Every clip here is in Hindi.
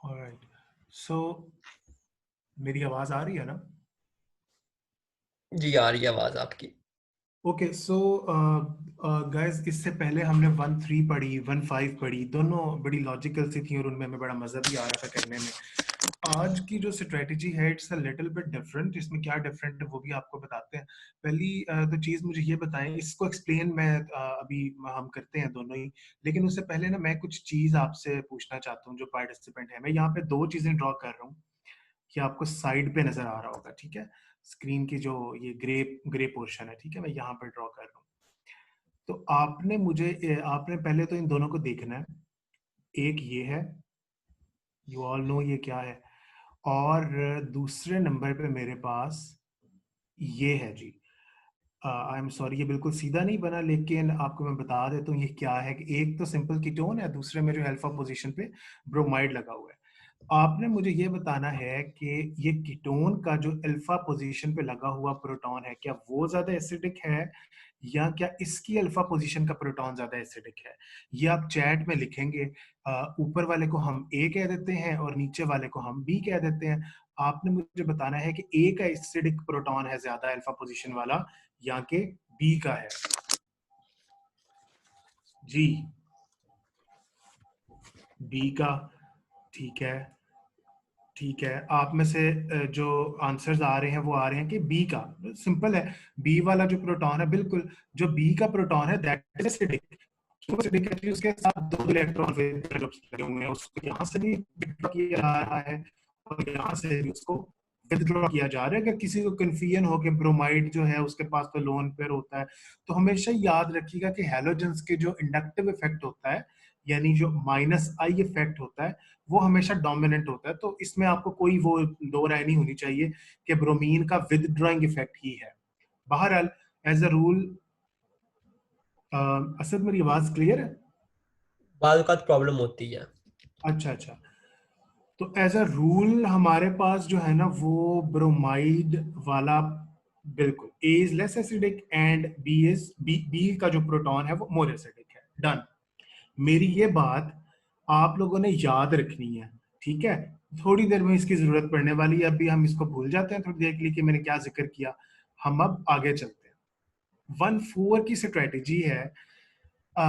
ऑलराइट, सो मेरी आवाज आ रही है ना? जी आ रही है आवाज आपकी। ओके, सो गाइस, इससे पहले हमने 1-3 पढ़ी, 1-5 पढ़ी, दोनों बड़ी लॉजिकल सी थी और उनमें हमें बड़ा मजा भी आ रहा था करने में। आज की जो स्ट्रेटजी है it's a little bit different. इसमें क्या डिफरेंट है वो भी आपको बताते हैं। पहली तो चीज मुझे ये बताएं, इसको एक्सप्लेन मैं अभी हम करते हैं दोनों ही। लेकिन उससे पहले ना मैं कुछ चीज आपसे पूछना चाहता हूँ। जो पार्टिसिपेंट है, मैं यहाँ पे दो चीजें ड्रॉ कर रहा हूँ कि आपको साइड पे नजर आ रहा होगा, ठीक है? स्क्रीन की जो ये ग्रे ग्रे पोर्शन है, ठीक है, मैं यहाँ पे ड्रॉ कर रहा हूँ। तो आपने पहले तो इन दोनों को देखना है। एक ये है, यू ऑल नो ये क्या है। और दूसरे नंबर पे मेरे पास ये है जी। आई एम सॉरी, ये बिल्कुल सीधा नहीं बना, लेकिन आपको मैं बता देता हूँ ये क्या है। कि एक तो सिंपल कीटोन है, दूसरे में जो अल्फा पोजीशन पे ब्रोमाइड लगा हुआ है। आपने मुझे ये बताना है कि ये कीटोन का जो अल्फा पोजीशन पे लगा हुआ प्रोटॉन है, क्या वो ज्यादा एसिडिक है या क्या इसकी अल्फा पोजीशन का प्रोटॉन ज्यादा एसिडिक है? ये आप चैट में लिखेंगे। ऊपर वाले को हम ए कह देते हैं और नीचे वाले को हम बी कह देते हैं। आपने मुझे बताना है कि ए का एसिडिक प्रोटॉन है ज्यादा अल्फा पोजीशन वाला या के बी का है। जी, बी का। ठीक है, ठीक है। आप में से जो आंसर्स आ रहे हैं वो आ रहे हैं कि बी का। सिंपल है, बी वाला जो प्रोटॉन है, बिल्कुल जो बी का प्रोटॉन है दैट इज एसिडिक। क्यों एसिडिक है? क्योंकि उसके साथ दो इलेक्ट्रॉन लगे हुए हैं, उसको यहाँ से भी विथड्रॉ किया जा रहा है और यहाँ से भी उसको विथड्रॉ किया जा रहा है। अगर किसी को कंफ्यूजन हो कि ब्रोमाइड जो है उसके पास तो लोन पेयर होता है, तो हमेशा याद रखिएगा कि हैलोजेंस के जो इंडक्टिव इफेक्ट होता है, यानी जो माइनस आई इफेक्ट होता है, वो हमेशा डोमिनेंट होता है। तो इसमें आपको कोई वो दो राय नहीं होनी चाहिए कि ब्रोमीन का विदड्रॉइंग इफेक्ट ही है। बहरहाल, एज अ रूल, असद मेरी आवाज क्लियर है? बाद का प्रॉब्लम होती है। अच्छा अच्छा। तो एज अ रूल हमारे पास जो है ना वो ब्रोमाइड वाला, बिल्कुल A is less acidic and B का जो प्रोटॉन है वो मोर एसिडिक है। डन। मेरी ये बात आप लोगों ने याद रखनी है, ठीक है? थोड़ी देर में इसकी जरूरत पड़ने वाली है, अभी हम इसको भूल जाते हैं थोड़ी देर के लिए कि मैंने क्या जिक्र किया। हम अब आगे चलते हैं। 1,4 की स्ट्रेटेजी है। आ,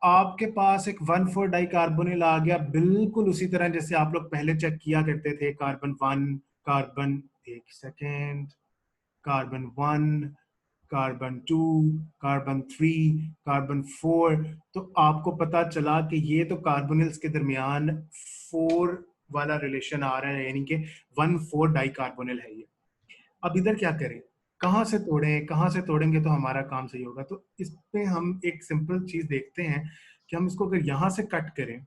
आपके पास एक 1,4 डाई कार्बोनिल आ गया, बिल्कुल उसी तरह जैसे आप लोग पहले चेक किया करते थे। कार्बन 1, कार्बन, एक second, carbon 1, carbon 2, carbon 3, carbon 4। तो आपको पता चला कि ये तो कार्बोनिल्स के दरमियान 4 वाला रिलेशन आ रहा है, यानी कि 1,4 डाई कार्बोनिल है ये। अब इधर क्या करें? कहाँ से तोड़ें? कहाँ से तोड़ेंगे तो हमारा काम सही होगा? तो इस पे हम एक सिंपल चीज देखते हैं कि हम इसको अगर यहाँ से कट करें,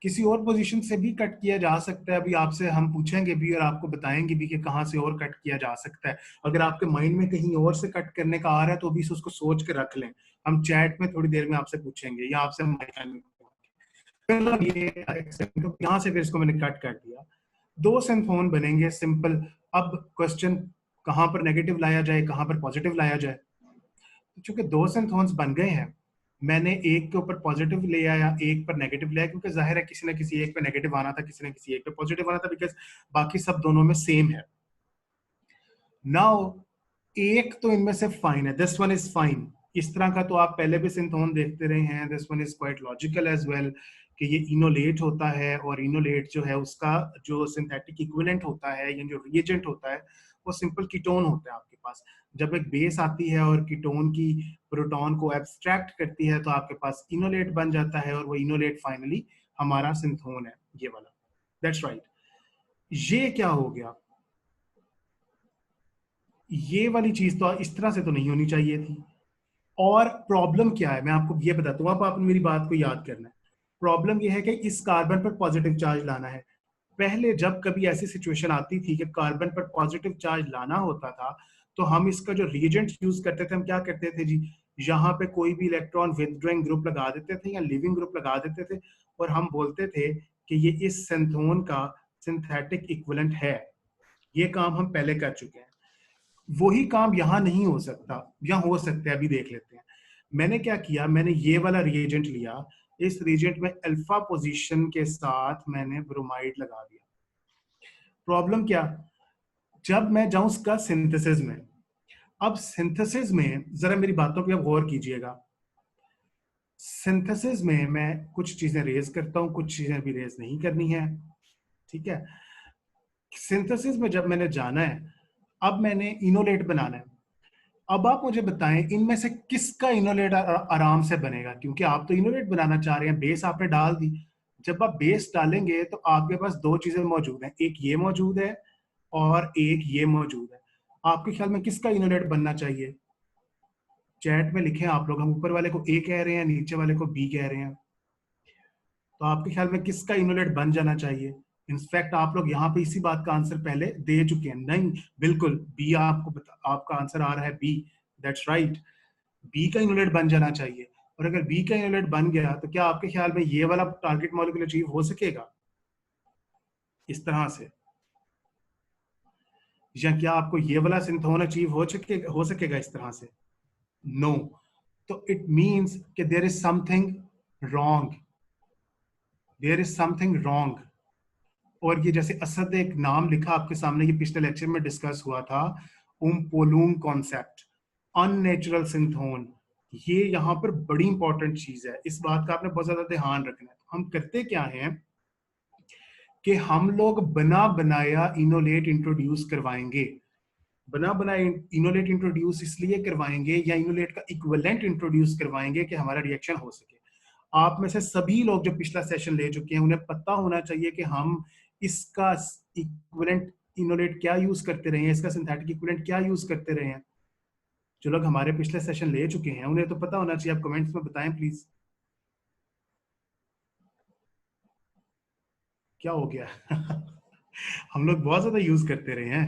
किसी और पोजीशन से भी कट किया जा सकता है। अभी आपसे हम पूछेंगे भी और आपको बताएंगे भी कि कहाँ से और कट किया जा सकता है। अगर आपके माइंड में कहीं और से कट करने का आ रहा है तो अभी से उसको सोच के रख लें। हम चैट में थोड़ी देर में आपसे पूछेंगे या आपसे तो यहाँ से फिर इसको मैंने कट कर दिया। दो सिंथोन बनेंगे, सिंपल। अब क्वेश्चन, कहाँ पर नेगेटिव लाया जाए, कहाँ पर पॉजिटिव लाया जाए? तो चूंकि दो सिंथोन्स बन गए हैं, मैंने एक के ऊपर पॉजिटिव ले आया, एक पर नेगेटिव ले आया, क्योंकि जाहिर है किसी ना किसी एक पे नेगेटिव आना था, किसी ना किसी एक पे पॉजिटिव आना था, बिकॉज बाकी सब दोनों में सेम है। नाउ एक तो इनमें से फाइन है, दिस वन इज फाइन। इस तरह का तो आप पहले भी सिंथोन देखते रहे हैं। This one is quite logical as well, कि ये इनोलेट होता है और इनोलेट जो है उसका जो सिंथेटिक इक्विवेलेंट होता है या जो रिएजेंट होता है वो सिंपल कीटोन होता है आपके पास। जब एक बेस आती है और कीटोन की प्रोटॉन को एब्स्ट्रैक्ट करती है तो आपके पास इनोलेट बन जाता है और वो इनोलेट फाइनली हमारा सिंथोन है, ये वाला। That's right. ये क्या हो गया? ये वाली चीज तो इस तरह से तो नहीं होनी चाहिए थी। और प्रॉब्लम क्या है मैं आपको ये बताता हूँ, आपने मेरी बात को याद करना है। प्रॉब्लम ये है कि इस कार्बन पर पॉजिटिव चार्ज लाना है। पहले जब कभी ऐसी सिचुएशन आती थी कि कार्बन पर पॉजिटिव चार्ज लाना होता था, तो हम इसका जो रिएजेंट यूज करते थे, हम क्या करते थे जी, यहाँ पे कोई भी इलेक्ट्रॉन विथड्रॉइंग ग्रुप लगा देते थे या लिविंग ग्रुप लगा देते थे और हम बोलते थे कि ये इस सिंथोन का सिंथेटिक इक्विवेलेंट है। ये काम हम पहले कर चुके हैं। वही काम यहाँ नहीं हो सकता, या हो सकता है, अभी देख लेते हैं। मैंने क्या किया, मैंने ये वाला रिएजेंट लिया, इस रिएजेंट में अल्फा पोजीशन के साथ मैंने ब्रोमाइड लगा दिया। प्रॉब्लम क्या, जब मैं जाऊं उसका सिंथेसिस में, अब सिंथेसिस में जरा मेरी बातों पे आप गौर कीजिएगा। सिंथेसिस में मैं कुछ चीजें रेज करता हूं, कुछ चीजें भी रेज नहीं करनी है, ठीक है। सिंथेसिस में जब मैंने जाना है, अब मैंने इनोलेट बनाना है। अब आप मुझे बताएं इनमें से किसका इनोलेट आराम से बनेगा, क्योंकि आप तो इनोलेट बनाना चाह रहे हैं, बेस आपने डाल दी। जब आप बेस डालेंगे तो आपके पास दो चीजें मौजूद हैं, एक ये मौजूद है और एक ये मौजूद है। आपके ख्याल में किसका इनोलेट बनना चाहिए? चैट में लिखें आप लोग, हम ऊपर वाले को ए कह रहे हैं, नीचे वाले को बी कह रहे हैं। तो आपके ख्याल में किसका इनोलेट बन जाना चाहिए? इनफैक्ट आप लोग यहाँ पे इसी बात का आंसर पहले दे चुके हैं। नहीं, बिल्कुल बी, आपका आंसर आ रहा है बी, दैट्स राइट। बी का इनोलेट बन जाना चाहिए। और अगर बी का इनोलेट बन गया तो क्या आपके ख्याल में ये वाला टारगेट मॉलिक्यूल अचीव हो सकेगा इस तरह से, या क्या आपको ये वाला सिंथोन अचीव हो सकेगा इस तरह से? नो। तो इट मींस कि there is something wrong, there is something wrong. और ये जैसे असद एक नाम लिखा आपके सामने, ये पिछले लेक्चर में डिस्कस हुआ था, पोलूम कॉन्सेप्ट, अननेचुरल सिंथोन। ये यहाँ पर बड़ी इंपॉर्टेंट चीज है, इस बात का आपने बहुत ज्यादा ध्यान रखना है। हम करते क्या हैं कि हम लोग बना बनाया इनोलेट इंट्रोड्यूस करवाएंगे। बना बनाया इनोलेट इंट्रोड्यूस इसलिए करवाएंगे, या इनोलेट का इक्विवेलेंट इंट्रोड्यूस करवाएंगे कि हमारा रिएक्शन हो सके। आप में से सभी लोग जो पिछला सेशन ले चुके हैं उन्हें पता होना चाहिए कि हम इसका इक्विवेलेंट इनोलेट क्या यूज करते रहे हैं, इसका सिंथेटिक इक्विवेलेंट क्या यूज करते रहे हैं। जो लोग हमारे पिछले सेशन ले चुके हैं उन्हें तो पता होना चाहिए। आप कमेंट्स में बताएं प्लीज, क्या हो गया? हम लोग बहुत ज्यादा यूज करते रहे हैं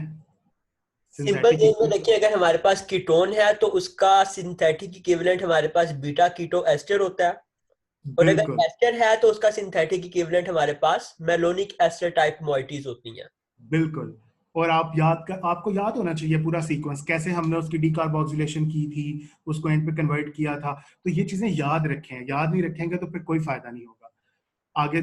सिंपल सिंथेटिक चीज में इक्विवेलेंट। देखिए, अगर हमारे पास कीटोन है तो उसका सिंथेटिक इक्विवेलेंट हमारे पास बीटा कीटो एस्टर होता है। और अगर बिल्कुल एस्टर है तो उसका सिंथेटिक इक्विवेलेंट हमारे पास मेलोनिक एस्टर टाइप मॉइटीज होती हैं। बिल्कुल। और आपको याद होना चाहिए पूरा सीक्वेंस, कैसे हमने उसकी डीकार्बोक्सिलेशन की थी, उसको एंड पे कन्वर्ट किया था। तो ये चीजें याद रखें, याद नहीं रखेंगे तो फिर कोई फायदा नहीं होगा आगे।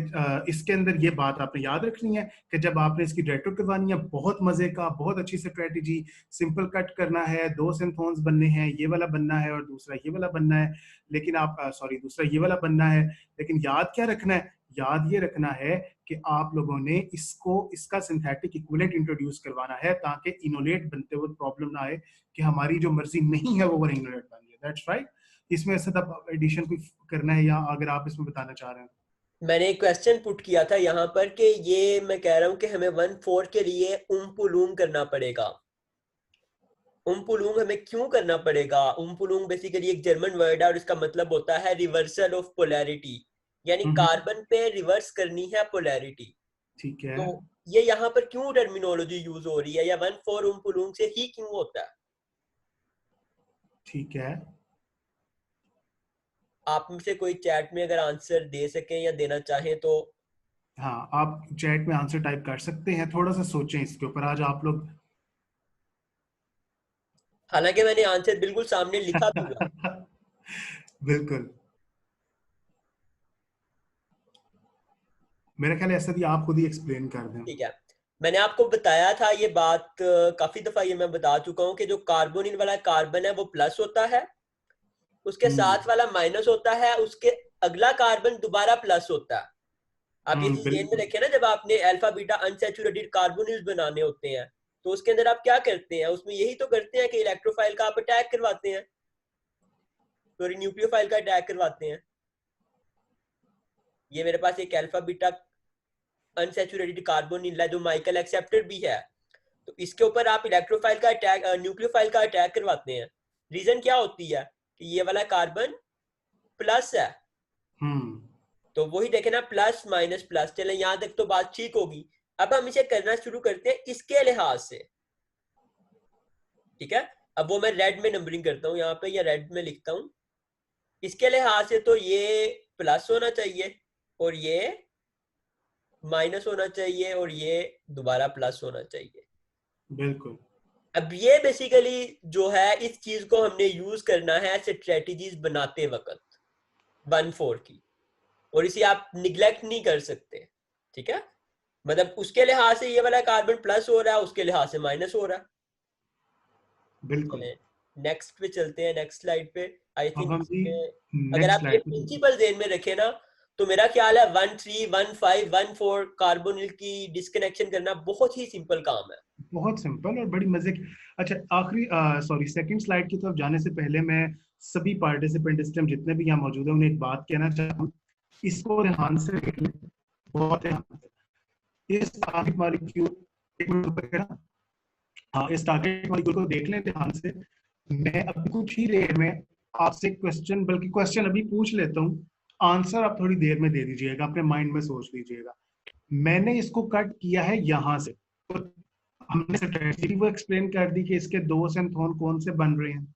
इसके अंदर ये बात आपने याद रखनी है कि जब आपने इसकी रेट्रो करवानी है, बहुत मजे का, बहुत अच्छी स्ट्रेटेजी, सिंपल कट करना है, दो सिंथोन्स बनने हैं, ये वाला बनना है और दूसरा ये वाला बनना है। लेकिन आप सॉरी, दूसरा ये वाला बनना है, लेकिन याद क्या रखना है? याद ये रखना है कि आप लोगों ने इसका सिंथेटिक इक्विवेलेंट इंट्रोड्यूस करवाना है, ताकि इनोलेट बनते हुए प्रॉब्लम ना आए कि हमारी जो मर्जी नहीं है वो ओवर इनोलेट बन गया। That's right. इसमें ऐसा तब एडिशन कोई करना है, या अगर आप इसमें बताना चाह रहे हैं? मैंने एक क्वेश्चन पुट किया था यहाँ पर कि ये मैं कह रहा हूँ कि हमें 1,4 के लिए उम्पुलूम करना पड़ेगा। उम्पुलूम हमें क्यों करना पड़ेगा? उम्पुलूम बेसिकली एक जर्मन वर्ड है और इसका मतलब होता है रिवर्सल ऑफ पोलैरिटी, यानी कार्बन पे रिवर्स करनी है पोलैरिटी। ठीक है। तो ये यहाँ पर क्यों टर्मिनोलॉजी यूज हो रही है, या 1,4 उम्पुलूम से ही क्यों होता है? ठीक है। आप में से कोई चैट में अगर आंसर दे सके या देना चाहें तो। हाँ, आप चैट में आंसर टाइप कर सकते हैं, थोड़ा सा सोचें इसके ऊपर आज आप लोग। हालांकि मैंने आंसर बिल्कुल सामने लिखा भी हुआ। बिल्कुल। मेरा ख्याल है ऐसा भी आप खुद ही एक्सप्लेन कर दें। ठीक है, मैंने आपको बताया था ये बात, काफी दफा ये मैं बता चुका हूँ कि जो कार्बोनिल वाला कार्बन है वो प्लस होता है, उसके साथ वाला माइनस होता है, उसके अगला कार्बन दोबारा प्लस होता है। आप ये चीज ध्यान में बिल्कुल। रखें ना, जब आपने अल्फा बीटा अनसैचुरेटेड कार्बोनिल्स बनाने होते हैं तो उसके अंदर आप क्या करते हैं, उसमें यही तो करते हैं कि इलेक्ट्रोफाइल का आप अटैक करवाते हैं, सॉरी न्यूक्लियोफाइल का अटैक करवाते हैं। ये मेरे पास एक अल्फा बीटा अनसैचुरेटेड कार्बोनिल है जो माइकल एक्सेप्टेड भी है, तो इसके ऊपर आप इलेक्ट्रोफाइल का अटैक, न्यूक्लियोफाइल का अटैक करवाते हैं। रीजन क्या होती है कि ये वाला कार्बन प्लस है। हम्म। तो वही देखे ना, प्लस माइनस प्लस, चले यहां तक तो बात ठीक होगी। अब हम इसे करना शुरू करते हैं इसके लिहाज से, ठीक है। अब वो मैं रेड में नंबरिंग करता हूँ यहाँ पे, या रेड में लिखता हूँ। इसके लिहाज से तो ये प्लस होना चाहिए और ये माइनस होना चाहिए और ये दोबारा प्लस होना चाहिए। बिल्कुल। अब ये बेसिकली जो है, इस चीज को हमने यूज करना है स्ट्रेटजीज बनाते वक्त 1,4 की। और इसे आप निग्लेक्ट नहीं कर सकते, ठीक है। मतलब उसके लिहाज से ये वाला कार्बन प्लस हो रहा है, उसके लिहाज से माइनस हो रहा है। बिल्कुल। चलें नेक्स्ट पे चलते हैं, नेक्स्ट स्लाइड पे। आई अब थिंक हम भी इसमें अगर नेक्स्ट आप ये स्लाइड पे चलते हैं। प्रिंसिपल ध्यान में रखें ना, तो मेरा ख्याल है 1,3, 1,5, 1,4 कार्बोनिल की डिस्कनेक्शन करना बहुत ही सिंपल काम है। बहुत सिंपल और बड़ी मजे की। अच्छा, आखिरी सॉरी सेकंड स्लाइड की तरफ जाने से पहले मैं सभी पार्टिसिपेंट इस टाइम जितने भी यहाँ मौजूद हैं उन्हें एक बात कहना चाहता हूँ। इसको ध्यान से देख लें, बहुत ध्यान से। इस टारगेट मॉलिक्यूल, एक मिनट रुक ना। हाँ, इस टारगेट मॉलिक्यूल को देख लें ध्यान से। मैं अभी कुछ ही देर में आपसे क्वेश्चन, बल्कि क्वेश्चन अभी पूछ लेता हूँ, आंसर आप थोड़ी देर में दे दीजिएगा, अपने माइंड में सोच लीजिएगा। मैंने इसको कट किया है यहां से, तो हमने स्ट्रेटजी वो एक्सप्लेन कर दी कि इसके दो सिंथोन कौन से बन रहे हैं।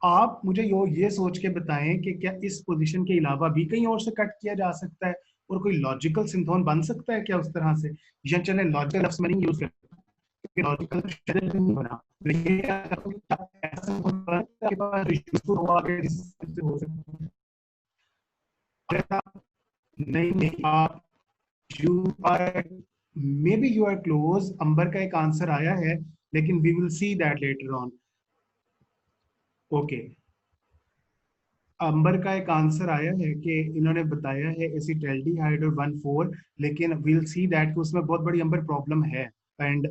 आप मुझे ये सोच के बताएं कि क्या इस पोजीशन के अलावा भी कहीं और से कट किया जा सकता है और कोई लॉजिकल सिंथोन बन सकता है क्या उस तरह से। या चले लॉजिकल लफ्ज में नहीं यूज करते, लॉजिकल शायद नहीं बना, लेकिन ऐसा सिंथोन बना आपके पास यूजफुल हो आगे जिससे हो सकता है। अगर आप नहीं नहीं आप you are, maybe you are close, Ambar का एक आंसर आया है, लेकिन we will see that later on. Okay, Ambar का एक आंसर आया है कि इन्होंने बताया है एसिटाल्डिहाइड और 1,4, लेकिन वील सी दैट उसमें बहुत बड़ी अंबर प्रॉब्लम है। एंड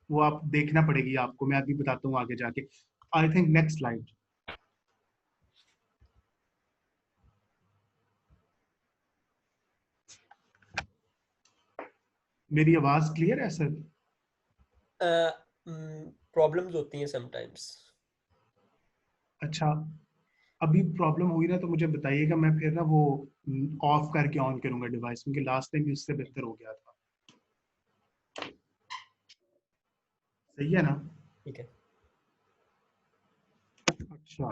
वो आप देखना पड़ेगी आपको, मैं अभी बताता हूँ आगे जाके। I think next slide. मेरी आवाज क्लियर है सर? प्रॉब्लम्स होती हैं समटाइम्स। अच्छा, अभी प्रॉब्लम हुई ना तो मुझे बताइएगा, मैं फिर ना वो ऑफ करके ऑन करूंगा डिवाइस, क्योंकि लास्ट टाइम भी उससे बेहतर हो गया था। सही है ना? ठीक है, अच्छा,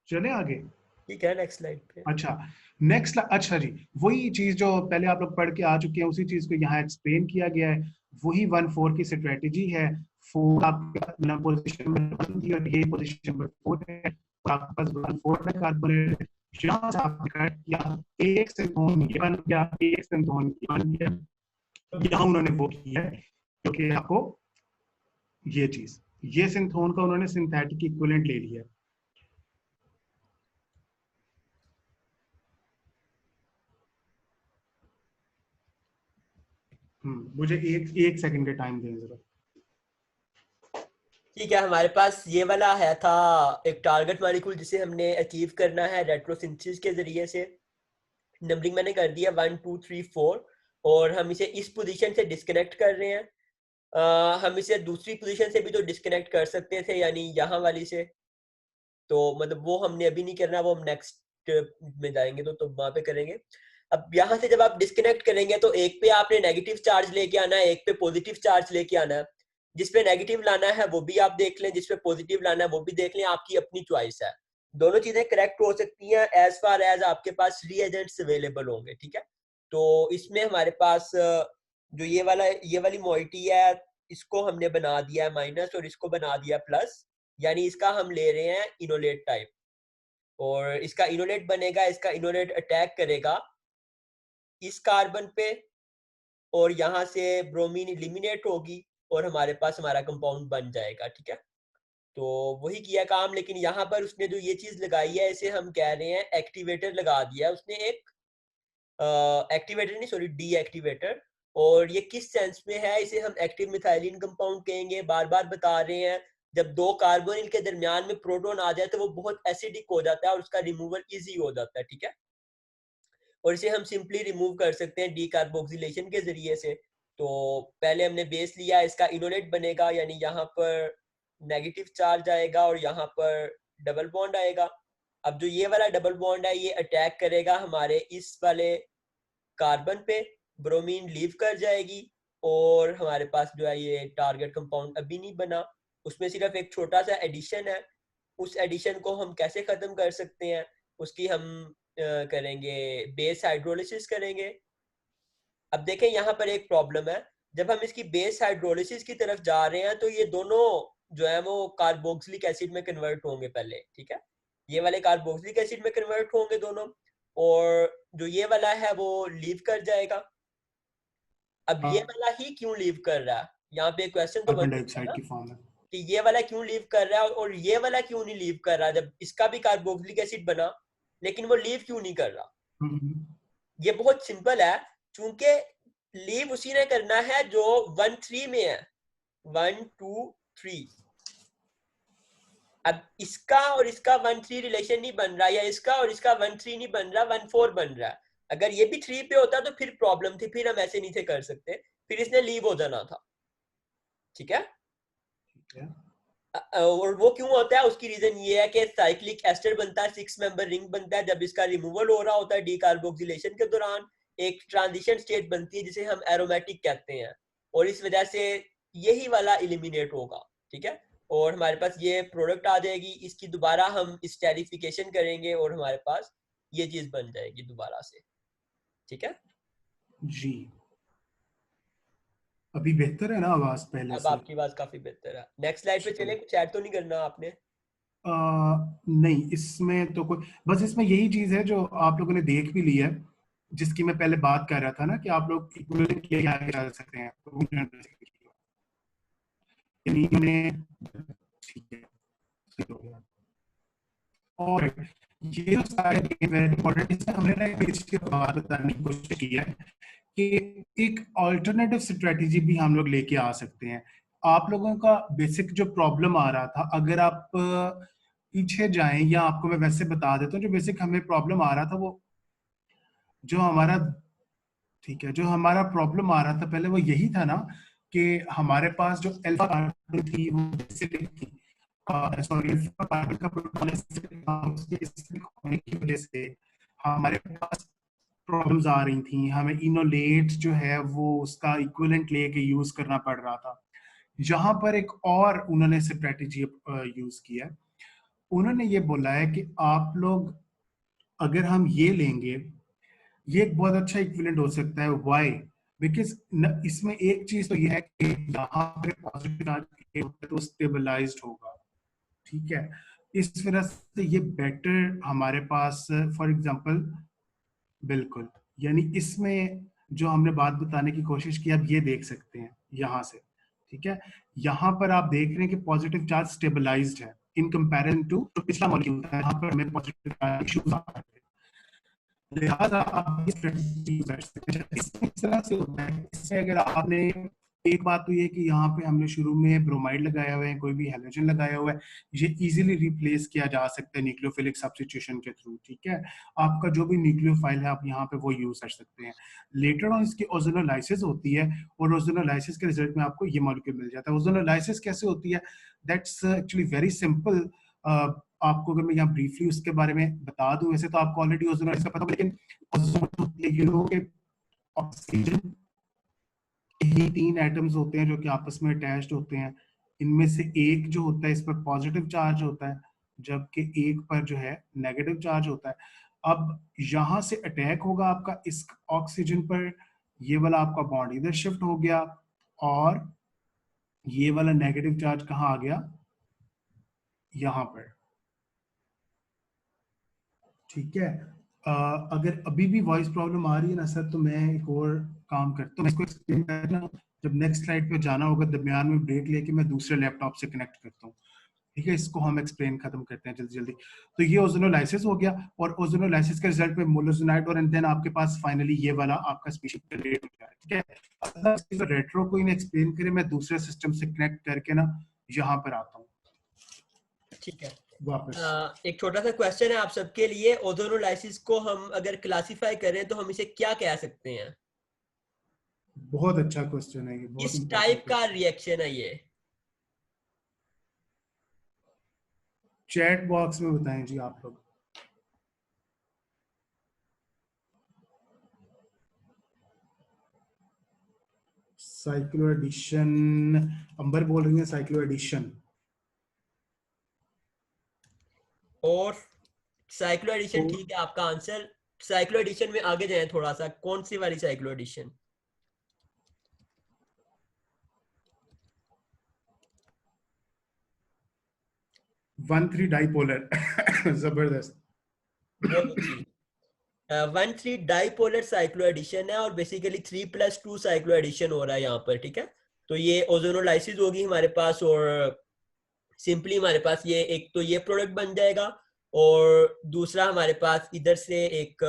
चले आगे। ठीक है, नेक्स्ट स्लाइड पे। अच्छा, नेक्स्ट, अच्छा जी, वही चीज जो पहले आप लोग पढ़ के आ चुके हैं उसी चीज को यहाँ एक्सप्लेन किया गया है। वही 1,4 की स्ट्रेटेजी है। 4 आपके पोजीशन नंबर 1 थी और ये पोजीशन नंबर 4 है, और आपके पास 1,4 में कार्बन है। यहाँ से आपने कट किया, एक सिंथोन ये बन गया, एक सिंथोन ये बन गया। अब यहाँ उन्होंने वो किया है क्योंकि आपको ये चीज, ये सिंथोन का उन्होंने सिंथेटिक इक्विवेलेंट ले लिया। मुझे एक एक सेकंड का टाइम दें जरा। ठीक है, हमारे पास ये वाला है था एक टारगेट मॉलिक्यूल जिसे हमने अचीव करना है रेट्रोसिंथेसिस के जरिए से। नंबरिंग मैंने कर दिया 1 2 3 4, और हम इसे इस पोजीशन से डिस्कनेक्ट कर रहे हैं। हम इसे दूसरी पोजीशन से भी तो डिस्कनेक्ट कर सकते थे, यानी यहाँ वाली से। तो मतलब वो हमने अभी नहीं करना, वो हम नेक्स्ट में जाएंगे तो वहां पे करेंगे। अब यहाँ से जब आप डिस्कनेक्ट करेंगे तो एक पे आपने नेगेटिव चार्ज लेके आना है, एक पे पॉजिटिव चार्ज लेके आना है। जिस पे नेगेटिव लाना है वो भी आप देख लें, जिस पे पॉजिटिव लाना है वो भी देख लें, आपकी अपनी चॉइस है। दोनों चीजें करेक्ट हो सकती हैं एज फार एज आपके पास रिएजेंट्स अवेलेबल होंगे, ठीक है। तो इसमें हमारे पास जो ये वाली मोइटी है, इसको हमने बना दिया है माइनस और इसको बना दिया प्लस, यानी इसका हम ले रहे हैं इनोलेट टाइप। और इसका इनोलेट बनेगा, इसका इनोलेट अटैक करेगा इस कार्बन पे, और यहाँ से ब्रोमीन एलिमिनेट होगी और हमारे पास हमारा कंपाउंड बन जाएगा, ठीक है। तो वही किया काम, लेकिन यहाँ पर उसने जो ये चीज लगाई है इसे हम कह रहे हैं एक्टिवेटर लगा दिया है उसने, एक एक्टिवेटर नहीं सॉरी डीएक्टिवेटर। और ये किस सेंस में है, इसे हम एक्टिव मिथाइलिन कंपाउंड कहेंगे। बार बार बता रहे हैं, जब दो कार्बोनिल के दरमियान में प्रोटॉन आ जाए तो वो बहुत एसिडिक हो जाता है और उसका रिमूवल इजी हो जाता है, ठीक है। और इसे हम सिंपली रिमूव कर सकते हैं डीकार्बोक्सिलेशन के जरिए से। तो पहले हमने बेस लिया, इसका इनोलेट बनेगा, यानी यहाँ पर नेगेटिव चार्ज आएगा और यहाँ पर डबल बॉन्ड आएगा। अब जो ये वाला डबल बॉन्ड है ये अटैक करेगा हमारे इस वाले कार्बन पे, ब्रोमीन लीव कर जाएगी, और हमारे पास जो है ये टारगेट कंपाउंड अभी नहीं बना। उसमें सिर्फ एक छोटा सा एडिशन है। उस एडिशन को हम कैसे खत्म कर सकते हैं, उसकी हम करेंगे बेस हाइड्रोलिसिस करेंगे। अब देखें यहाँ पर एक प्रॉब्लम है, जब हम इसकी बेस हाइड्रोलिसिस की तरफ जा रहे हैं तो ये दोनों जो है वो कार्बोक्सिलिक एसिड में कन्वर्ट होंगे पहले, ठीक है। ये वाले कार्बोक्सिलिक एसिड में कन्वर्ट होंगे दोनों, और जो ये वाला है वो लीव कर जाएगा। अब ये वाला ही क्यों लीव कर रहा है, यहाँ पे क्वेश्चन तो बन कार्बन सकता है डाइऑक्साइड ना, की फॉर्म है। कि ये वाला क्यों लीव कर रहा है और ये वाला क्यों नहीं लीव कर रहा, जब इसका भी कार्बोक्सिलिक एसिड बना लेकिन वो लीव क्यों नहीं कर रहा। हम्म, ये बहुत सिंपल है, क्योंकि लीव उसी ने करना है जो 1 3 में है, 1 2 3। अब इसका और इसका 1 3 रिलेशन नहीं बन रहा, या इसका और इसका 1 3 नहीं बन रहा, 1 4 बन रहा है। अगर ये भी 3 पे होता तो फिर प्रॉब्लम थी, फिर हम ऐसे नहीं थे कर सकते, फिर इसने लीव हो जाना था। ठीक है। ठीक है। और वो क्यों होता है, उसकी रीजन ये है कि साइक्लिक एस्टर बनता है, 6 मेंबर रिंग बनता है, जब इसका रिमूवल हो रहा होता है डीकार्बोक्सिलेशन के दौरान एक ट्रांजिशन स्टेट बनती है जिसे हम एरोमेटिक कहते हैं, और इस वजह से यही वाला एलिमिनेट होगा। ठीक है। और हमारे पास ये प्रोडक्ट आ जाएगी, इसकी दोबारा हम स्टेरिफिकेशन करेंगे और हमारे पास ये चीज बन जाएगी दोबारा से। ठीक है। जी, अभी बेहतर है ना आवाज पहले अब से? आपकी आवाज काफी बेहतर है। नेक्स्ट स्लाइड पे चले, चलो। कुछ ऐड तो नहीं करना आपने? नहीं, इसमें तो कोई, बस इसमें यही चीज है जो आप लोगों ने देख भी ली है, जिसकी मैं पहले बात कर रहा था ना, कि आप लोग इक्विवेलेंट लेके आगे जा सकते हैं, तो वो यानी उन्हें, ठीक है, सही हो गया। और ये जो सारे वेरी इंपॉर्टेंट, इसमें हमने ना एक चीज की बात बताने की कोशिश की है कि एक ऑल्टरनेटिव स्ट्रेटेजी भी हम लोग लेके आ सकते हैं। आप लोगों का बेसिक जो प्रॉब्लम आ रहा था, अगर आप पीछे जाएं, या आपको मैं वैसे बता देता हूँ जो बेसिक हमें प्रॉब्लम आ रहा था, वो जो हमारा, ठीक है, जो हमारा प्रॉब्लम आ रहा था पहले वो यही था ना, कि हमारे पास जो अल्फा कार्बन थी वो acidic थी, सॉरी, अल्फा कार्बन का प्रोटॉन acidic था, उसके acidic होने की वजह से हमारे पास प्रॉब्लम्स आ रही थी, हमें इनोलेट जो है वो उसका इक्विवेलेंट लेके यूज करना पड़ रहा था। यहाँ पर एक और उन्होंने स्ट्रेटेजी यूज किया है। उन्होंने ये बोला है कि आप लोग, अगर हम ये लेंगे, ये एक बहुत अच्छा इक्विवेलेंट हो सकता है। व्हाई? बिकॉज इसमें एक चीज तो ये है कि यहाँ पर पॉजिटिव चार्ज तो स्टेबलाइज्ड होगा, ठीक है, इस वजह से ये बेटर हमारे पास, फॉर एग्जांपल, बिल्कुल, यानी इसमें जो हमने बात बताने की कोशिश की, आप ये देख सकते हैं यहाँ से, ठीक है, यहाँ पर आप देख रहे हैं कि पॉजिटिव चार्ज स्टेबलाइज्ड है इन कंपैरिजन टू जो पिछला मॉलिक्यूल था, यहाँ पर हमें पॉजिटिव चार्ज इश्यूज आ रहे थे। लिहाजा आप इस strategy use कर सकते हैं। इसमें इस तरह से होता है, इससे अगर आपने, एक बात तो ये कि यहाँ पे हमने शुरू में ब्रोमाइड लगाया हुआ है, कोई भी हेलोजन लगाया हुआ है, ये इजीली रिप्लेस किया जा सकता है न्यूक्लियोफिलिक सब्स्टिट्यूशन के थ्रू, ठीक है। आपका जो भी न्यूक्लियोफाइल है, आप यहाँ पे वो यूज कर सकते हैं। लेटर ऑन इसकी ओजोनोलाइसिस होती है, और ओजोनोलाइसिस के रिजल्ट में आपको ये मॉलिक्यूल मिल जाता है। ओजोनोलाइसिस कैसे होती है? That's actually very simple. आपको अगर मैं यहाँ ब्रीफली उसके बारे में बता दूं, वैसे तो आपको ऑलरेडी ओजोन का पता होगा, लेकिन ओजोन, यू नो, के ऑक्सीजन ही 3 एटम्स होते हैं जो कि आपस में अटैच्ड होते हैं। इनमें से एक जो होता है, इस पर पॉजिटिव चार्ज होता है, जबकि एक पर जो है नेगेटिव चार्ज होता है। अब यहाँ से अटैक होगा आपका इस ऑक्सीजन पर, ये वाला आपका बॉन्ड इधर शिफ्ट हो गया, और ये वाला नेगेटिव चार्ज कहाँ आ गया? यहाँ पर, ठीक है। अगर अभी भी वॉइस प्रॉब्लम आ रही है ना सर, तो मैं एक और काम करता हूँ, मैं इसको एक्सप्लेन करना, जब नेक्स्ट स्लाइड पे जाना होगा दरमियान में ब्रेक लेके मैं दूसरे लैपटॉप से कनेक्ट करता हूँ, ठीक है। इसको हम एक्सप्लेन खत्म करते हैं जल्दी जल्दी। तो ये ओजोनोलाइसिस हो गया, और ओजोनोलाइसिस के रिजल्ट में मोलॉजिनाइड, और देन आपके पास फाइनली ये वाला आपका स्पीशीज जनरेट हो गया, ठीक है। अगर रेट्रो को इन्हें एक्सप्लेन करें, मैं दूसरे सिस्टम से कनेक्ट करके ना यहाँ पर आता हूँ ठीक है। वापस। एक छोटा सा क्वेश्चन है आप सबके लिए, ओजोनोलाइसिस को हम अगर क्लासिफाई करें तो हम इसे क्या कह सकते हैं? बहुत अच्छा क्वेश्चन है ये, बहुत किस इंपॉर्टेंट टाइप का क्वेश्चन। रिएक्शन है ये? चैट बॉक्स में बताएं जी आप लोग। साइक्लो एडिशन, अंबर बोल रही है साइक्लो एडिशन। और साइक्लो तो एडिशन ठीक है आपका आंसर। साइक्लो एडिशन में आगे जाएं थोड़ा सा, कौन सी वाली साइक्लो एडिशन? 1,3 डाइपोलर जबरदस्त। बहुत अच्छी। 1,3 डाइपोलर साइक्लो एडिशन है और बेसिकली 3+2 साइक्लो एडिशन हो रहा है यहाँ पर, ठीक है। तो ये ओजोनोलाइसिस होगी हमारे पास और सिंपली हमारे पास ये एक तो ये प्रोडक्ट बन जाएगा और दूसरा हमारे पास इधर से एक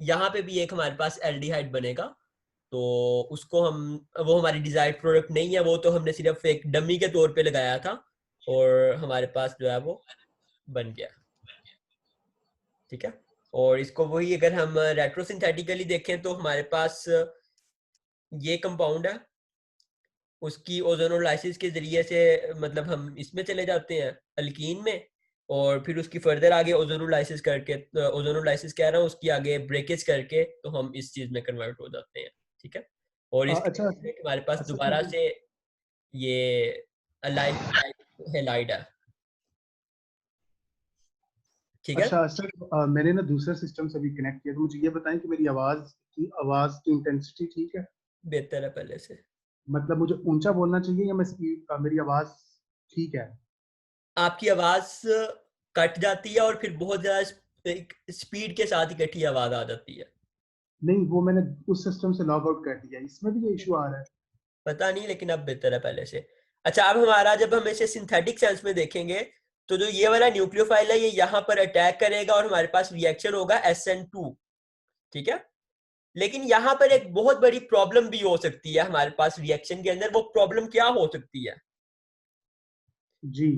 यहाँ पे भी एक हमारे पास एल्डिहाइड बनेगा। तो उसको हम, वो हमारी डिजायर्ड प्रोडक्ट नहीं है, वो तो हमने सिर्फ एक डमी के तौर पे लगाया था और हमारे पास जो है वो बन गया, ठीक है। और इसको वही अगर हम रेट्रोसिंथेटिकली देखें तो हमारे पास ये कंपाउंड है, उसकी ओजोनोलाइसिस के जरिए से मतलब हम इसमें चले जाते हैं अल्कीन में और फिर उसकी फर्दर आगे ओजोनोलाइसिस करके, ओजोनोलाइसिस कह रहा हूँ, उसकी आगे ब्रेकेज करके तो हम इस चीज में कन्वर्ट हो जाते हैं, ठीक है। और इसके अच्छा बाद फिर हमारे पास अच्छा दोबारा सर, से ये अलाइल हेलाइड है, ठीक है। अच्छा सर, मैंने ना दूसरे सिस्टम से भी कनेक्ट किया, तो मुझे ये बताएं कि मेरी आवाज की इंटेंसिटी ठीक है? बेहतर है पहले से। मतलब मुझे ऊंचा बोलना चाहिए या मैं स्पीड, मेरी आवाज ठीक है? आपकी आवाज कट जाती है और फिर बहुत ज्यादा स्पीड के साथ इकट्ठी आवाज आ जाती है। नहीं, वो मैंने उस सिस्टम से लॉग आउट कर दिया, इसमें भी ये इशू आ रहा है। पता नहीं, लेकिन अब बेहतर है पहले से। अच्छा, अब हमारा जब हम इसे सिंथेटिक सेंस में देखेंगे तो जो ये वाला न्यूक्लियोफाइल है ये यहाँ पर अटैक करेगा और हमारे पास रिएक्शन होगा SN2, ठीक है। लेकिन यहाँ पर एक बहुत बड़ी प्रॉब्लम भी हो सकती है हमारे पास रिएक्शन के अंदर। वो प्रॉब्लम क्या हो सकती है? जी।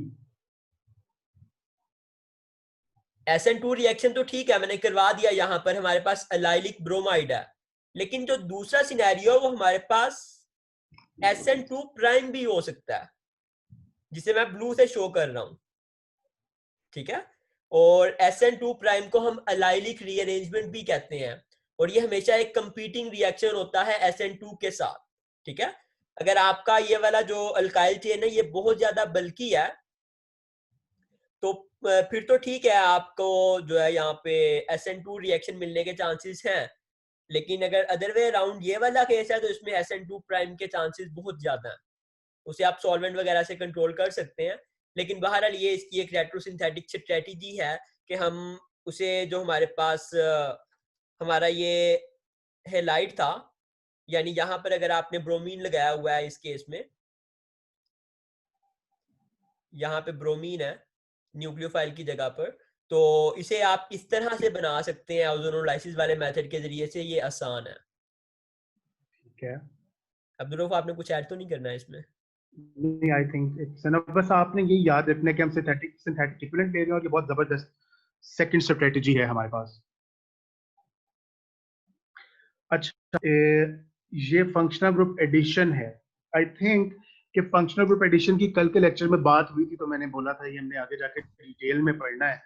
SN2 रिएक्शन तो ठीक है, मैंने करवा दिया, यहाँ पर हमारे पास अलाइलिक ब्रोमाइड है। लेकिन जो दूसरा सिनेरियो है वो हमारे पास SN2 प्राइम भी हो सकता है, जिसे मैं ब्लू से शो कर रहा हूं, ठीक है। और SN2 प्राइम को हम अलाइलिक रीअरेंजमेंट भी कहते हैं और ये हमेशा एक कंपीटिंग रिएक्शन होता है SN2 के साथ, ठीक है। अगर आपका ये वाला जो अल्काइल चेन है ये बहुत ज्यादा बल्की है तो फिर तो ठीक है, आपको जो है यहाँ पे SN2 रिएक्शन मिलने के चांसेस हैं। लेकिन अगर अदर वे अराउंड ये वाला केस है तो इसमें SN2 प्राइम के चांसेस बहुत ज्यादा हैं। उसे आप सॉल्वेंट वगैरह से कंट्रोल कर सकते हैं। लेकिन बहरहाल ये इसकी एक रेट्रोसिंथेटिक स्ट्रेटेजी है कि हम उसे, जो हमारे पास हमारा ये हेलाइट था, यानी यहाँ पर अगर आपने ब्रोमीन लगाया हुआ है इस केस में, यहाँ पे ब्रोमीन है न्यूक्लियोफाइल की जगह पर, तो इसे आप इस तरह से बना सकते हैं ओजोनोलाइसिस वाले मेथड के जरिए से। ये आसान है। ठीक है। अब्दुल आपने कुछ ऐड तो नहीं करना है इसमें? नहीं, आई थिंक इट्स एनफ। बस आपने ये याद रखना है कि हम सिंथेटिक सिंथेटिक इक्विवेलेंट ले रहे हैं और ये बहुत जबरदस्त सेकंड स्ट्रेटेजी है हमारे पास। अच्छा, ये फंक्शनल ग्रुप एडिशन है। आई थिंक कि फंक्शनल ग्रुप एडिशन की कल के लेक्चर में बात हुई थी, तो मैंने बोला था ये हमने आगे जाके डिटेल में पढ़ना है।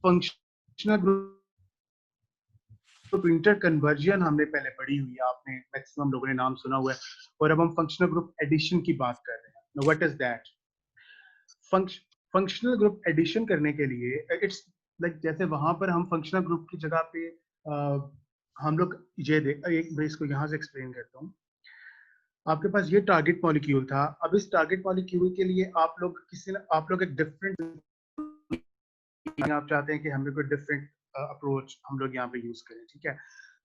फंक्शनल ग्रुप इंटर कन्वर्जन हमने पहले पढ़ी हुई है, आपने मैक्सिमम लोगों ने नाम सुना हुआ है। और अब हम फंक्शनल ग्रुप एडिशन की बात कर रहे हैं। What is that? Functional group addition करने के लिए इट्स लाइक जैसे वहां पर हम फंक्शनल ग्रुप की जगह पे हम लोग ये एक मैं इसको यहाँ से एक्सप्लेन करता हूँ। आपके पास ये टारगेट मॉलिक्यूल था, अब इस टारगेट मॉलिक्यूल के लिए आप लोग एक डिफरेंट, आप चाहते हैं कि हम लोग कोई डिफरेंट अप्रोच हम लोग यहाँ पे यूज करें, ठीक है।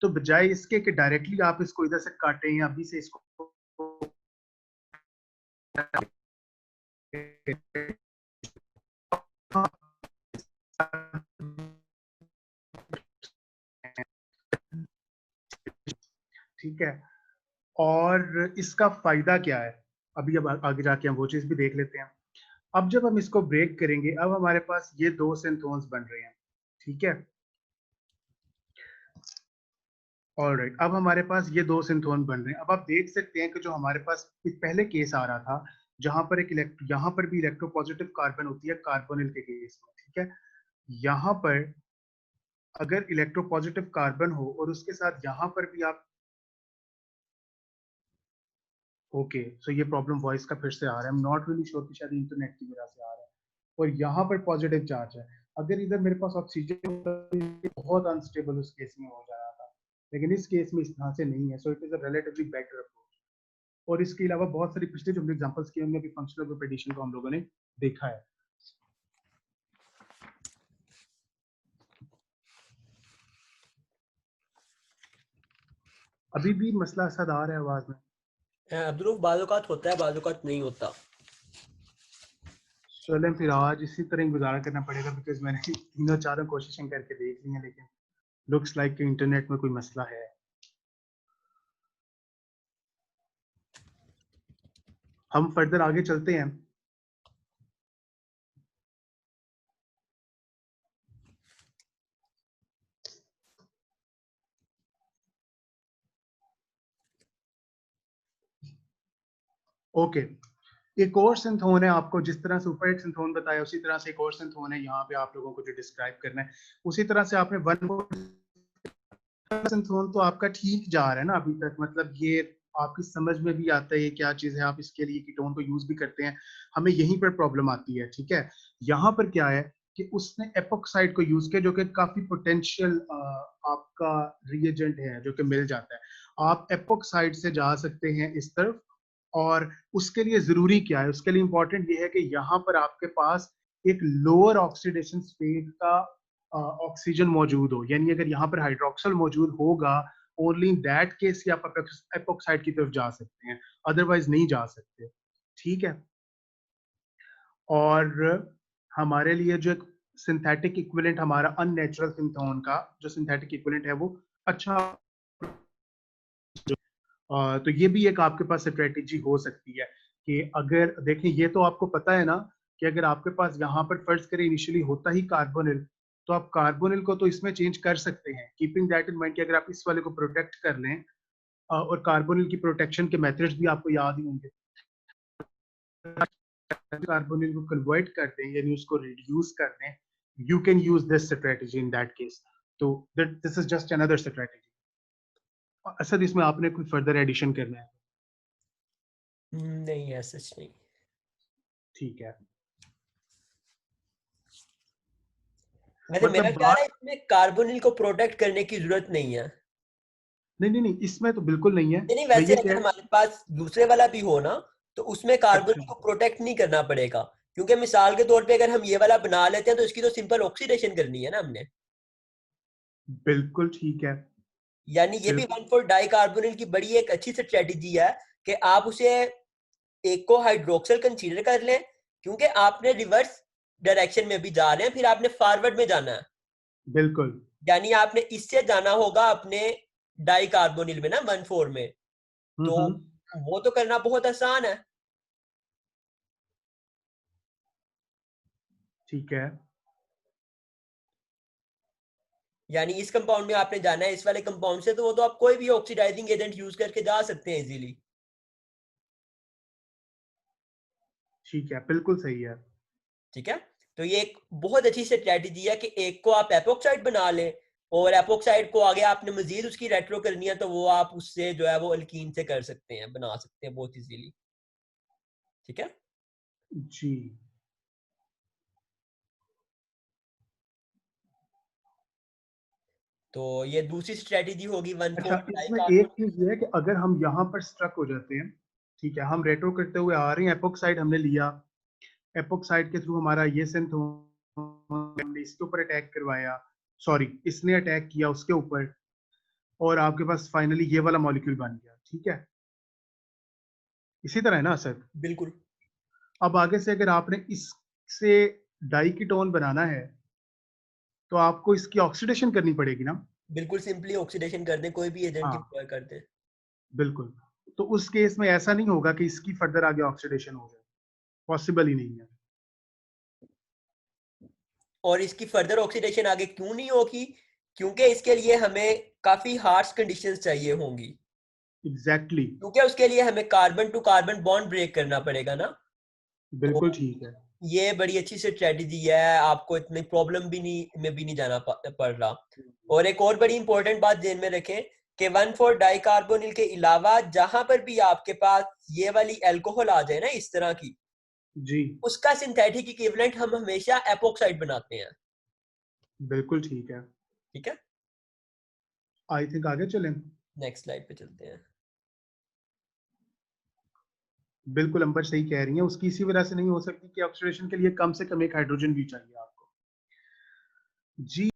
तो बजाय इसके कि डायरेक्टली आप इसको इधर से काटें या अभी से इसको, ठीक है। और इसका फायदा क्या है, अभी अब आगे जाके हम वो चीज भी देख लेते हैं। अब जब हम इसको ब्रेक करेंगे, अब हमारे पास ये दो सिंथोन्स बन रहे हैं, ठीक है। ऑलराइट, अब हमारे पास ये दो सिंथोन बन रहे हैं। अब आप देख सकते हैं कि जो हमारे पास पहले केस आ रहा था, जहां पर यहाँ पर भी इलेक्ट्रोपॉजिटिव कार्बन होती है कार्बोनिल के केस में, ठीक है। यहाँ पर अगर इलेक्ट्रोपॉजिटिव कार्बन हो और उसके साथ यहाँ पर भी आप, ओके, सो ये प्रॉब्लम वॉइस का फिर से आ रहा है। I am not really sure कि शायद इंटरनेट की वजह से आ रहा है। और यहाँ पर पॉजिटिव चार्ज है। अगर इधर मेरे पास ऑक्सीजन होता तो ये बहुत अनस्टेबल उस केस में हो जा रहा था, लेकिन इस केस में इस तरह से नहीं है। So it is a relatively better approach. और इसके अलावा बहुत सारी पिछले जो हमने एग्जांपल्स किए होंगे, फंक्शनल ग्रुप एडिशन को हम लोगों ने देखा है। अभी भी मसला असद आ रहा है आवाज में? अब्दुल बाज़-औक़ात होता है, बाज़-औक़ात नहीं होता। चलें फिर आज इसी तरह ही गुजारा करना पड़ेगा, बिकॉज मैंने तीनों चारों कोशिशें करके देख ली हैं, लेकिन लुक्स लाइक इंटरनेट में कोई मसला है। हम फर्दर आगे चलते हैं। ओके, एक और सिंथोन है, आपको जिस तरह से ऊपर एक सिंथोन बताया उसी तरह से एक और सिंथोन है यहाँ पे आप लोगों को जो डिस्क्राइब करना है। उसी तरह से आपने सिंथोन तो आपका ठीक जा रहा है ना अभी तक, मतलब ये आपकी समझ में भी आता है ये क्या चीज है, आप इसके लिए कीटोन को यूज भी करते हैं। हमें यहीं पर प्रॉब्लम आती है, ठीक है। यहाँ पर क्या है कि उसने एपोक्साइड को यूज किया, जो कि काफी पोटेंशियल आपका रिएजेंट है जो कि मिल जाता है। आप एपोक्साइड से जा सकते हैं इस तरफ, और उसके लिए जरूरी क्या है, उसके लिए इंपॉर्टेंट ये है कि यहाँ पर आपके पास एक लोअर ऑक्सीडेशन स्टेट का ऑक्सीजन मौजूद हो, यानी अगर यहाँ पर हाइड्रोक्सल मौजूद होगा, ओनली इन दैट केस ही आप एपोक्साइड की तरफ जा सकते हैं, अदरवाइज नहीं जा सकते, ठीक है। और हमारे लिए जो एक सिंथेटिक इक्विवेलेंट हमारा अननेचुरल सिंथोन का जो सिंथेटिक इक्विवेलेंट है वो अच्छा, तो ये भी एक आपके पास स्ट्रेटेजी हो सकती है कि अगर देखें, ये तो आपको पता है ना कि अगर आपके पास यहाँ पर फर्ज करें इनिशियली होता ही कार्बोनिल, तो आप कार्बोनिल को तो इसमें चेंज कर सकते हैं, कीपिंग दैट इन माइंड कि अगर आप इस वाले को प्रोटेक्ट कर लें, और कार्बोनिल की प्रोटेक्शन के मेथड्स भी आपको याद ही होंगे। कार्बोनिल को कन्वर्ट कर दें यानी उसको रिड्यूस कर दें, you can use this strategy in that case. तो this is just another strategy. Asad, इसमें आपने कोई फर्दर एडिशन करना है? नहीं है, सच नहीं। ठीक है, वैसे मेरा मतलब ख्याल बात, है इसमें कार्बोनिल को प्रोटेक्ट करने की जरूरत नहीं है। नहीं नहीं नहीं, इसमें तो बिल्कुल नहीं है। नहीं, मैं वैसे ये अगर कह, हमारे पास दूसरे वाला भी हो ना, तो उसमें अच्छा, कार्बोनिल को प्रोटेक्ट नहीं करना पड़ेगा, क्योंकि मिसाल के तौर पे अगर हम ये वाला बना लेते हैं तो इसकी तो सिंपल ऑक्सीडेशन करनी है ना हमने। बिल्कुल ठीक है, यानी ये भी बिल्कुल 1,4 डाइकार्बोनिल की बड़ी एक अच्छी स्ट्रेटेजी है कि आप उसे एक को हाइड्रोक्सिल कंसीडर कर लें, क्योंकि आपने रिवर्स डायरेक्शन में भी जा रहे हैं, फिर आपने फॉरवर्ड में जाना है। बिल्कुल। यानी आपने इससे जाना होगा अपने डाइकार्बोनिल में ना 1,4 में, तो हम्म, वो तो करना बहुत आसान है। ठीक है, यानी इस कंपाउंड में आपने जाना है इस वाले कंपाउंड से, तो वो तो आप कोई भी ऑक्सीडाइजिंग एजेंट यूज करके जा सकते हैं इजीली। ठीक है, बिल्कुल सही है। ठीक है, तो ये एक बहुत अच्छी स्ट्रेटेजी है कि एक को आप एपोक्साइड बना लें, और एपोक्साइड को आगे आपने मजीद उसकी रेट्रो करनी है तो वो आप उससे जो है वो अल्कीन से कर सकते हैं, बना सकते हैं बहुत इजीली। ठीक है, जी, तो ये दूसरी स्ट्रेटेजी होगी वन अच्छा, फोर इसमें एक डाइकार्बोनिल। चीज ये है कि अगर हम यहाँ पर स्ट्रक हो जाते हैं, ठीक है, हम रेट्रो करते हुए आ रहे हैं, एपोक्साइड हमने लिया, एपोक्साइड के थ्रू हमारा ये सिंथ हमने इसके ऊपर अटैक करवाया, सॉरी इसने अटैक किया उसके ऊपर, और आपके पास फाइनली ये वाला मॉलिक्यूल बन गया, ठीक है। इसी तरह है ना सर? बिल्कुल अब आगे से अगर आपने इससे डाइकीटोन बनाना है तो आपको इसकी ऑक्सीडेशन करनी पड़ेगी ना? बिल्कुल, सिंपली ऑक्सीडेशन कर दें, कोई भी एजेंट हाँ, इम्प्लॉय कर दें। बिल्कुल। तो उस केस में ऐसा नहीं होगा कि इसकी फर्दर आगे ऑक्सीडेशन हो जाए, पॉसिबल ही नहीं है। और इसकी फर्दर ऑक्सीडेशन आगे क्यों नहीं होगी, क्योंकि इसके लिए हमें काफी हार्श कंडीशंस चाहिए होंगी, एग्जैक्टली, क्योंकि उसके लिए हमें carbon to carbon bond break करना पड़ेगा ना। तो बिल्कुल ठीक है। ये बड़ी अच्छी स्ट्रेटेजी है, आपको इतनी प्रॉब्लम भी नहीं में भी नहीं जाना पड़ रहा। और एक और बड़ी इंपॉर्टेंट बात ध्यान में रखें कि 1,4 डाइकार्बोनिल के अलावा जहां पर भी आपके पास ये वाली अल्कोहल आ जाए ना इस तरह की, जी, उसका सिंथेटिक इक्विवेलेंट हम हमेशा एपोक्साइड बनाते हैं। बिल्कुल ठीक है। ठीक है, आई थिंक आगे चलें। नेक्स्ट स्लाइड पे चलते हैं। बिल्कुल अंबर सही कह रही हैं, उसकी इसी वजह से नहीं हो सकती कि ऑक्सीडेशन के लिए कम से कम एक हाइड्रोजन भी चाहिए आपको। जी